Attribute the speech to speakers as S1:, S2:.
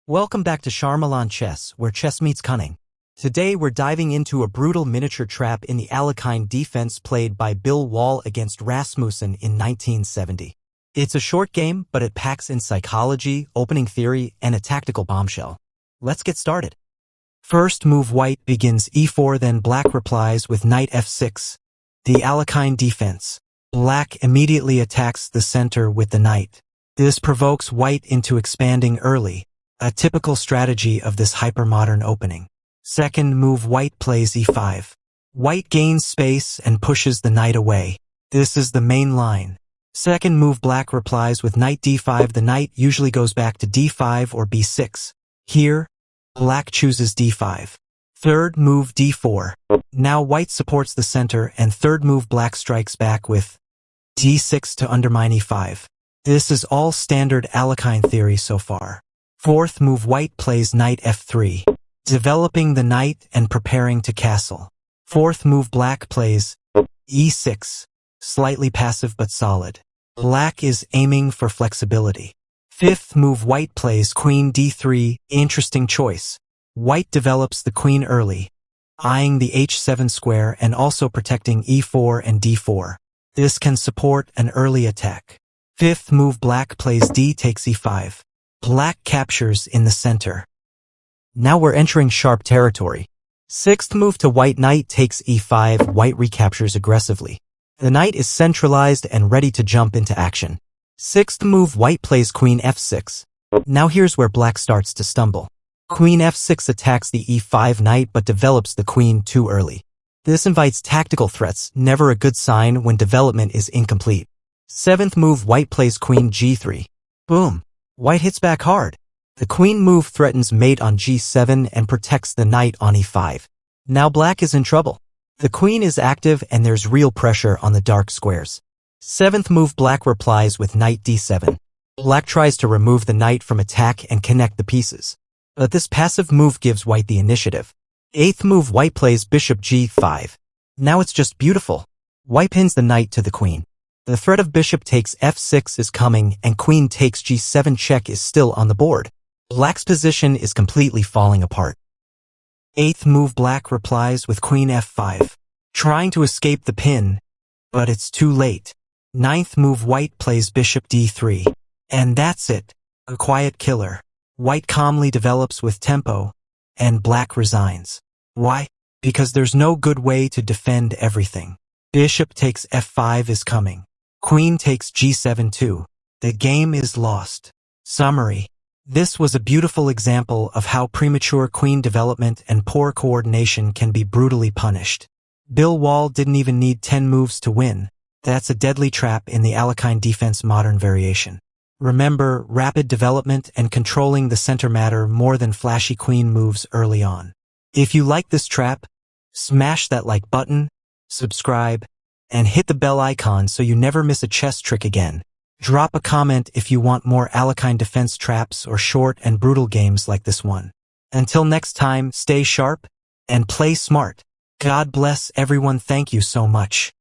S1: Welcome back to Sharmalan Chess, where chess meets cunning. Today we're diving into a brutal miniature trap in the Alekhine Defense played by Bill Wall against Rasmussen in 1970. It's a short game, but it packs in psychology, opening theory, and a tactical bombshell. Let's get started. First move white begins e4, then black replies with knight f6. The Alekhine Defense. Black immediately attacks the center with the knight. This provokes white into expanding early, a typical strategy of this hypermodern opening. Second move white plays e5. White gains space and pushes the knight away. This is the main line. Second move black replies with knight d5. The knight usually goes back to d5 or b6. Here, black chooses d5. Third move d4. Now white supports the center, and third move black strikes back with d6 to undermine e5. This is all standard Alekhine theory so far. Fourth move white plays knight f3, developing the knight and preparing to castle. Fourth move black plays e6, slightly passive but solid. Black is aiming for flexibility. Fifth move white plays queen d3, interesting choice. White develops the queen early, eyeing the h7 square and also protecting e4 and d4. This can support an early attack. Fifth move black plays d takes e5. Black captures in the center. Now we're entering sharp territory. Sixth move to white, knight takes e5, white recaptures aggressively. The knight is centralized and ready to jump into action. Sixth move white plays queen f6. Now here's where black starts to stumble. Queen f6 attacks the e5 knight but develops the queen too early. This invites tactical threats, never a good sign when development is incomplete. Seventh move white plays queen g3. Boom! White hits back hard. The queen move threatens mate on g7 and protects the knight on e5. Now black is in trouble. The queen is active and there's real pressure on the dark squares. Seventh move black replies with knight d7. Black tries to remove the knight from attack and connect the pieces. But this passive move gives white the initiative. Eighth move white plays bishop g5. Now it's just beautiful. White pins the knight to the queen. The threat of bishop takes f6 is coming, and queen takes g7 check is still on the board. Black's position is completely falling apart. Eighth move black replies with queen f5, trying to escape the pin, but it's too late. Ninth move white plays bishop d3. And that's it. A quiet killer. White calmly develops with tempo, and black resigns. Why? Because there's no good way to defend everything. Bishop takes f5 is coming. Queen takes g7 too. The game is lost. Summary. This was a beautiful example of how premature queen development and poor coordination can be brutally punished. Bill Wall didn't even need 10 moves to win. That's a deadly trap in the Alekhine Defense modern variation. Remember, rapid development and controlling the center matter more than flashy queen moves early on. If you like this trap, smash that like button, subscribe, and hit the bell icon so you never miss a chess trick again. Drop a comment if you want more Alekhine Defense traps or short and brutal games like this one. Until next time, stay sharp and play smart. God bless everyone. Thank you so much.